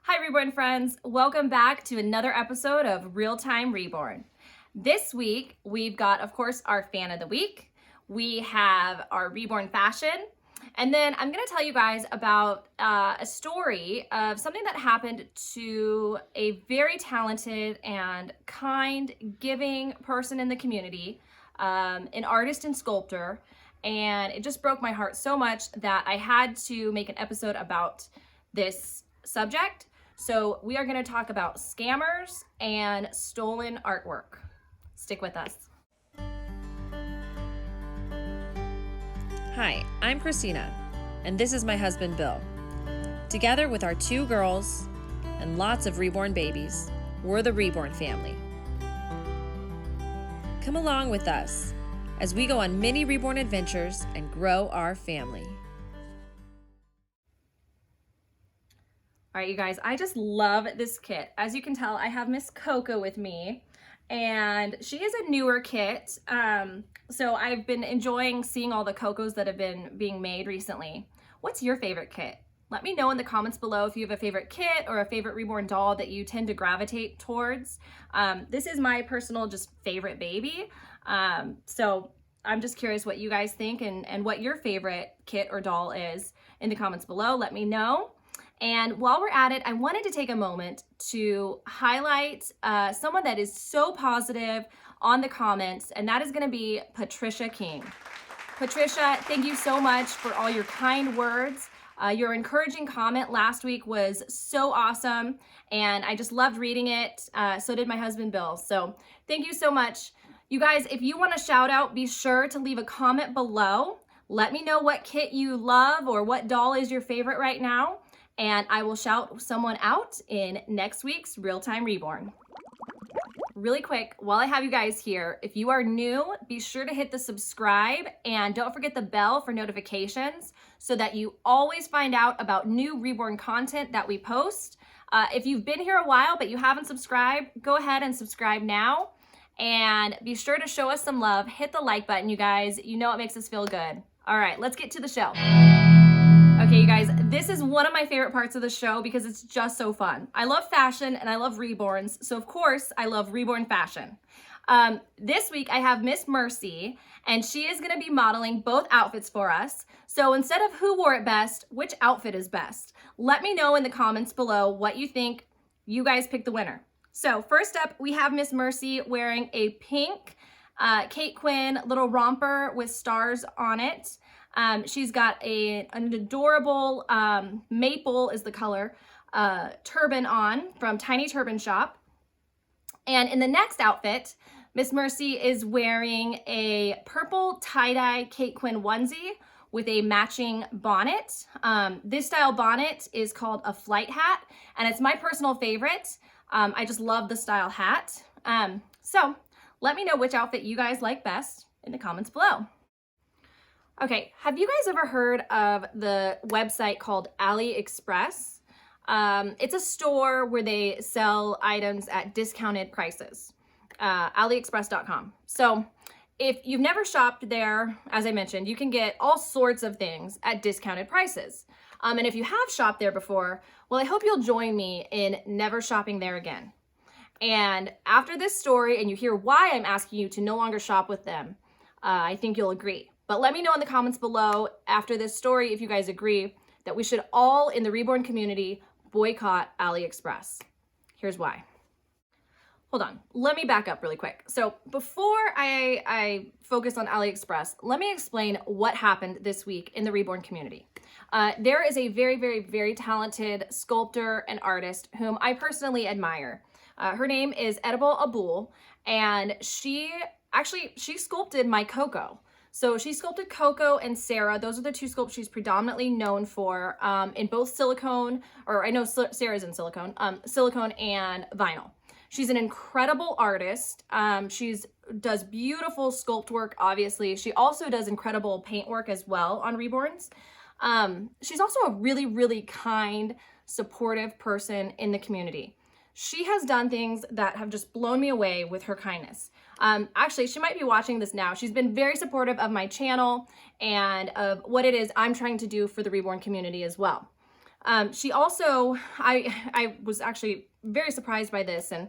Hi Reborn friends, welcome back to another episode of Real Time Reborn. This week we've got, of course, our fan of the week. We have our Reborn fashion, and then I'm going to tell you guys about a story of something that happened to a very talented and kind, giving person in the community, an artist and sculptor, and it just broke my heart so much that I had to make an episode about this subject. So we are going to talk about scammers and stolen artwork. Stick with us. Hi, I'm Christina, and this is my husband Bill. Together with our 2 girls and lots of reborn babies, we're the Reborn family. Come along with us as we go on many reborn adventures and grow our family. All right, you guys, I just love this kit. As you can tell, I have Miss Coco with me, and she is a newer kit. So I've been enjoying seeing all the Cocos that have been being made recently. What's your favorite kit? Let me know in the comments below if you have a favorite kit or a favorite reborn doll that you tend to gravitate towards. This is my personal just favorite baby. So I'm just curious what you guys think and what your favorite kit or doll is in the comments below. Let me know. And while we're at it, I wanted to take a moment to highlight someone that is so positive on the comments, and that is going to be Patricia King. Patricia, thank you so much for all your kind words. Your encouraging comment last week was so awesome, and I just loved reading it. So did my husband, Bill. So thank you so much. You guys, if you want a shout out, be sure to leave a comment below. Let me know what kit you love or what doll is your favorite right now, and I will shout someone out in next week's Real Time Reborn. Really quick, while I have you guys here, if you are new, be sure to hit the subscribe and don't forget the bell for notifications so that you always find out about new reborn content that we post. If you've been here a while but you haven't subscribed, go ahead and subscribe now. And be sure to show us some love. Hit the like button, you guys. You know it makes us feel good. All right, let's get to the show. Okay, you guys, this is one of my favorite parts of the show because it's just so fun. I love fashion and I love reborns, so of course I love reborn fashion. This week I have Miss Mercy, and she is going to be modeling both outfits for us. So instead of who wore it best, which outfit is best? Let me know in the comments below what you think. You guys pick the winner. So first up, we have Miss Mercy wearing a pink Kate Quinn little romper with stars on it. She's got an adorable maple is the color turban on from Tiny Turban Shop. And in the next outfit, Miss Mercy is wearing a purple tie-dye Kate Quinn onesie with a matching bonnet. This style bonnet is called a flight hat, and it's my personal favorite. I just love the style hat. So let me know which outfit you guys like best in the comments below. Okay, have you guys ever heard of the website called AliExpress? It's a store where they sell items at discounted prices, aliexpress.com. So if you've never shopped there, as I mentioned, you can get all sorts of things at discounted prices. And if you have shopped there before, well, I hope you'll join me in never shopping there again. And after this story, and you hear why I'm asking you to no longer shop with them, I think you'll agree. But let me know in the comments below after this story if you guys agree that we should all in the reborn community boycott AliExpress. Here's why. Hold on, let me back up really quick. So before I focus on AliExpress, let me explain what happened this week in the reborn community. There is a very, very, very talented sculptor and artist whom I personally admire. Her name is Ebtehal Abul, and she sculpted my Coco. So she sculpted Coco and Sarah. Those are the 2 sculpts she's predominantly known for in both silicone, or I know Sarah's in silicone and vinyl. She's an incredible artist. She does beautiful sculpt work, obviously. She also does incredible paint work as well on Reborns. She's also a really, really kind, supportive person in the community. She has done things that have just blown me away with her kindness. Actually, she might be watching this now. She's been very supportive of my channel and of what it is I'm trying to do for the Reborn community as well. She also, I was actually very surprised by this, and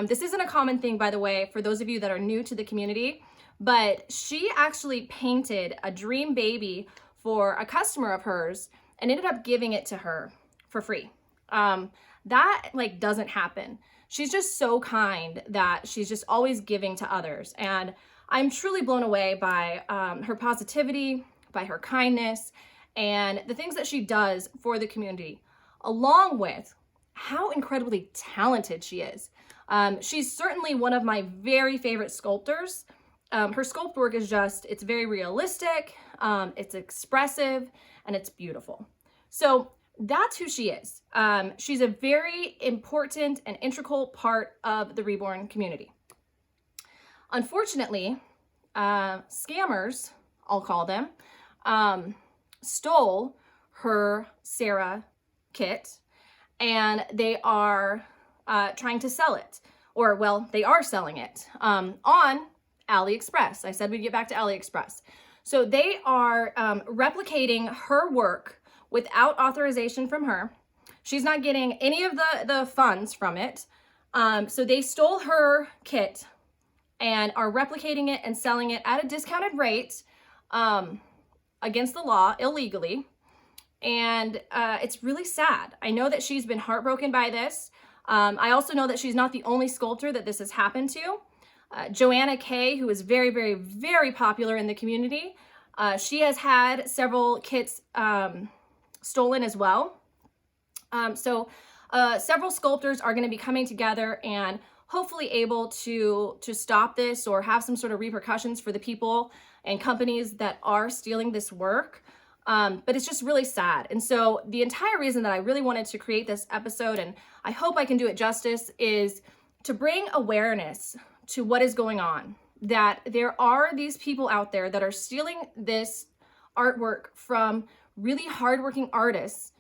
this isn't a common thing, by the way, for those of you that are new to the community, but she actually painted a dream baby for a customer of hers and ended up giving it to her for free. That like doesn't happen. She's just so kind that she's just always giving to others. And I'm truly blown away by her positivity, by her kindness, and the things that she does for the community, along with how incredibly talented she is. She's certainly one of my very favorite sculptors. Her sculpt work is just, it's very realistic, it's expressive, and it's beautiful. So that's who she is. She's a very important and integral part of the Reborn community. Unfortunately, scammers, I'll call them, stole her Sarah kit, and they are trying to sell it. Or, well, they are selling it on AliExpress. I said we'd get back to AliExpress. So they are replicating her work without authorization from her. She's not getting any of the funds from it. So they stole her kit and are replicating it and selling it at a discounted rate against the law, illegally. And it's really sad. I know that she's been heartbroken by this. I also know that she's not the only sculptor that this has happened to. Joanna K, who is very, very, very popular in the community, she has had several kits stolen as well. So several sculptors are going to be coming together and hopefully able to stop this or have some sort of repercussions for the people and companies that are stealing this work. But it's just really sad. And so the entire reason that I really wanted to create this episode, and I hope I can do it justice, is to bring awareness to what is going on, that there are these people out there that are stealing this artwork from really hardworking artists,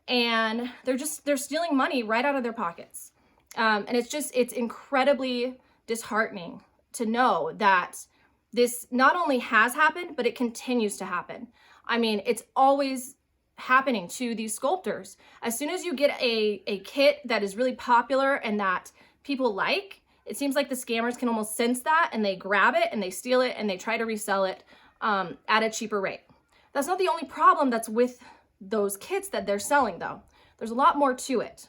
and they're stealing money right out of their pockets. And it's incredibly disheartening to know that this not only has happened, but it continues to happen. I mean, it's always happening to these sculptors. As soon as you get a kit that is really popular and that people like, it seems like the scammers can almost sense that, and they grab it and they steal it and they try to resell it at a cheaper rate. That's not the only problem that's with those kits that they're selling, though. There's a lot more to it.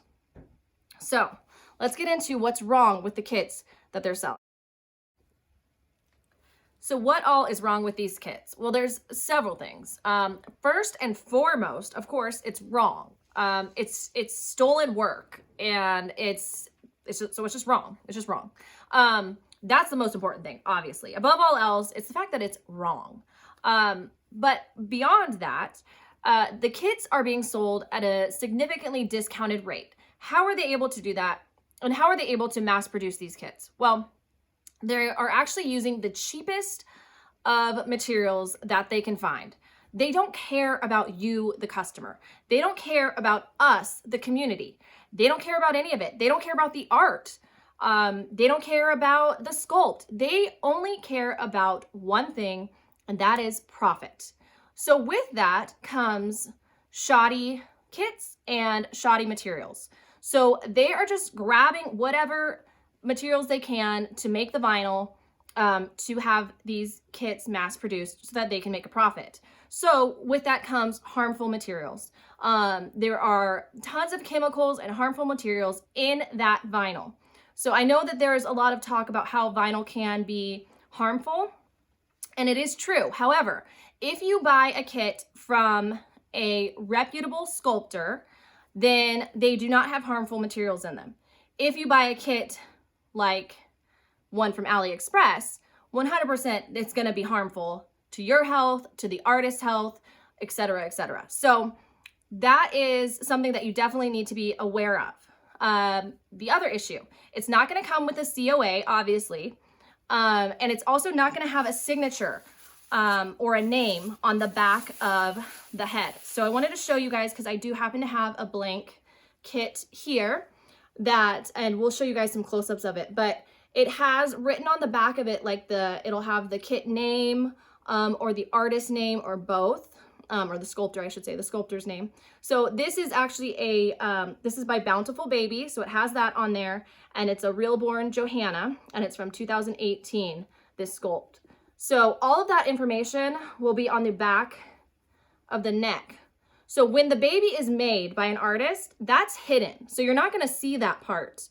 So let's get into what's wrong with the kits that they're selling. So what all is wrong with these kits? Well, there's several things. First and foremost, of course, it's wrong. It's stolen work, and it's just wrong. It's just wrong. That's the most important thing, obviously. Above all else, it's the fact that it's wrong. But beyond that, the kits are being sold at a significantly discounted rate. How are they able to do that? And how are they able to mass produce these kits? Well, they are actually using the cheapest of materials that they can find. They don't care about you, the customer. They don't care about us, the community. They don't care about any of it. They don't care about the art. They don't care about the sculpt. They only care about one thing, and that is profit. So with that comes shoddy kits and shoddy materials. So they are just grabbing whatever materials they can to make the vinyl, to have these kits mass produced so that they can make a profit. So with that comes harmful materials. There are tons of chemicals and harmful materials in that vinyl. So I know that there's a lot of talk about how vinyl can be harmful, and it is true. However, if you buy a kit from a reputable sculptor, then they do not have harmful materials in them. If you buy a kit like one from AliExpress, 100% it's going to be harmful to your health, to the artist's health, etc., etc. So that is something that you definitely need to be aware of. The other issue, it's not going to come with a COA, obviously, and it's also not going to have a signature or a name on the back of the head. So I wanted to show you guys, because I do happen to have a blank kit here that, and we'll show you guys some close-ups of it, but it has written on the back of it, like it'll have the kit name or the artist name or both. or the sculptor, I should say, the sculptor's name. So this is actually this is by Bountiful Baby. So it has that on there, and it's a Real Joanna, and it's from 2018, this sculpt. So all of that information will be on the back of the neck. So when the baby is made by an artist, that's hidden. So you're not gonna see that part.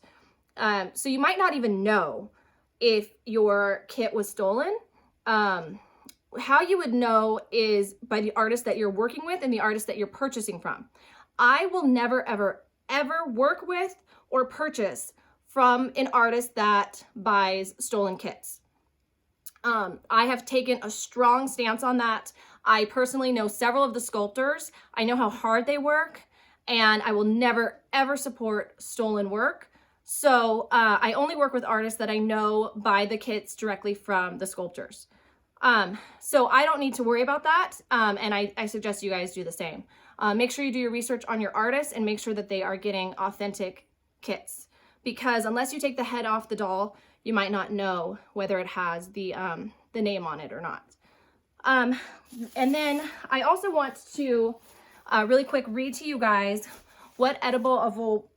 So you might not even know if your kit was stolen. How you would know is by the artist that you're working with and the artist that you're purchasing from. I will never, ever, ever work with or purchase from an artist that buys stolen kits. I have taken a strong stance on that. I personally know several of the sculptors. I know how hard they work, and I will never, ever support stolen work. So I only work with artists that I know buy the kits directly from the sculptors. So I don't need to worry about that. And I suggest you guys do the same. Make sure you do your research on your artists and make sure that they are getting authentic kits, because unless you take the head off the doll, you might not know whether it has the name on it or not. And then I also want to really quick read to you guys what Ebtehal Abul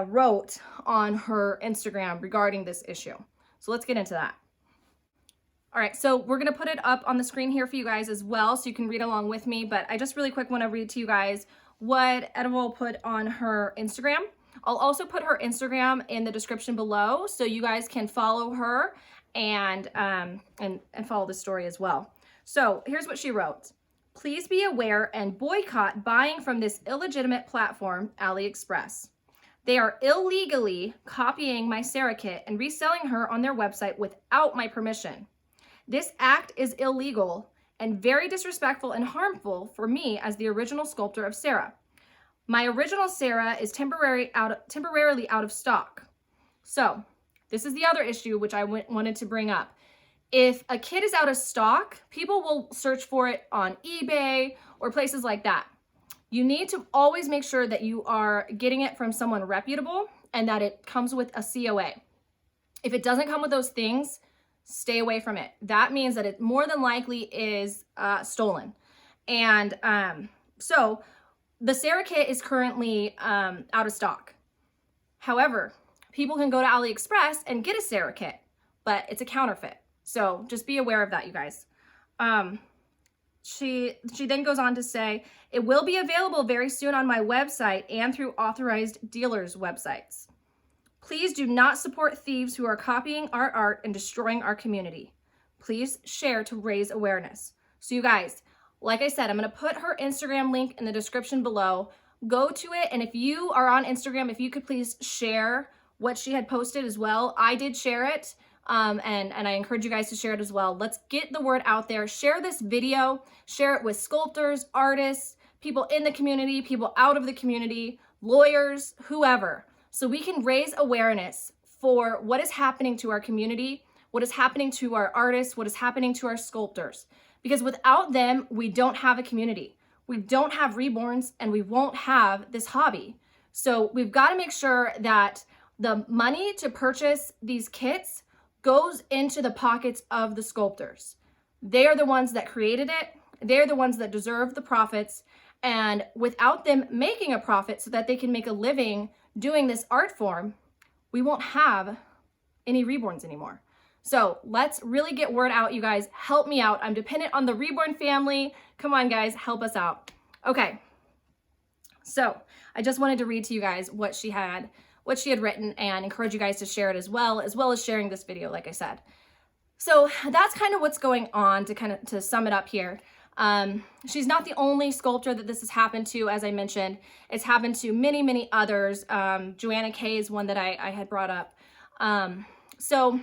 wrote on her Instagram regarding this issue. So let's get into that. All right, so we're gonna put it up on the screen here for you guys as well, so you can read along with me, but I just really quick wanna read to you guys what Ebtehal put on her Instagram. I'll also put her Instagram in the description below, so you guys can follow her and follow the story as well. So here's what she wrote. Please be aware and boycott buying from this illegitimate platform, AliExpress. They are illegally copying my Sarah kit and reselling her on their website without my permission. This act is illegal and very disrespectful and harmful for me as the original sculptor of Sarah. My original Sarah is temporarily out of stock. So this is the other issue which I wanted to bring up. If a kit is out of stock, people will search for it on eBay or places like that. You need to always make sure that you are getting it from someone reputable and that it comes with a COA. If it doesn't come with those things, stay away from it. That means that it more than likely is stolen. And so the Sarah kit is currently out of stock. However, people can go to AliExpress and get a Sarah kit, but it's a counterfeit. So just be aware of that, you guys. She then goes on to say, it will be available very soon on my website and through authorized dealers' websites. Please do not support thieves who are copying our art and destroying our community. Please share to raise awareness. So you guys, like I said, I'm going to put her Instagram link in the description below. Go to it, and if you are on Instagram, if you could please share what she had posted as well. I did share it. And I encourage you guys to share it as well. Let's get the word out there. Share this video, share it with sculptors, artists, people in the community, people out of the community, lawyers, whoever, so we can raise awareness for what is happening to our community, what is happening to our artists, what is happening to our sculptors. Because without them, we don't have a community. We don't have reborns, and we won't have this hobby. So we've got to make sure that the money to purchase these kits goes into the pockets of the sculptors. They are the ones that created it. They're the ones that deserve the profits. And without them making a profit so that they can make a living doing this art form, we won't have any reborns anymore. So let's really get word out, you guys. Help me out. I'm dependent on the reborn family. Come on, guys, help us out. Okay. So I just wanted to read to you guys what she had written and encourage you guys to share it as well as sharing this video, like I said. So that's kind of what's going on to sum it up here. She's not the only sculptor that this has happened to, as I mentioned. It's happened to many, many others. Joanna K is one that I had brought up. So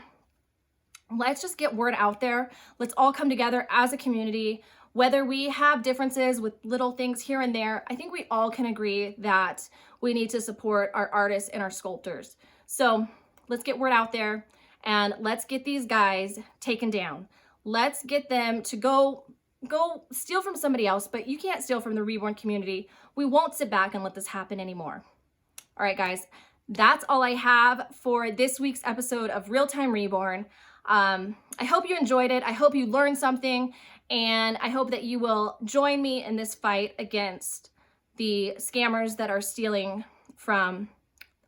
let's just get word out there. Let's all come together as a community. Whether we have differences with little things here and there, I think we all can agree that we need to support our artists and our sculptors. So let's get word out there and let's get these guys taken down. Let's get them to go steal from somebody else, but you can't steal from the reborn community. We won't sit back and let this happen anymore. All right, guys, that's all I have for this week's episode of Real Time Reborn. I hope you enjoyed it. I hope you learned something. And I hope that you will join me in this fight against the scammers that are stealing from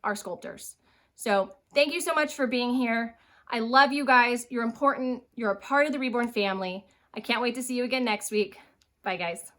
our sculptors. So thank you so much for being here. I love you guys. You're important. You're a part of the Reborn family. I can't wait to see you again next week. Bye, guys.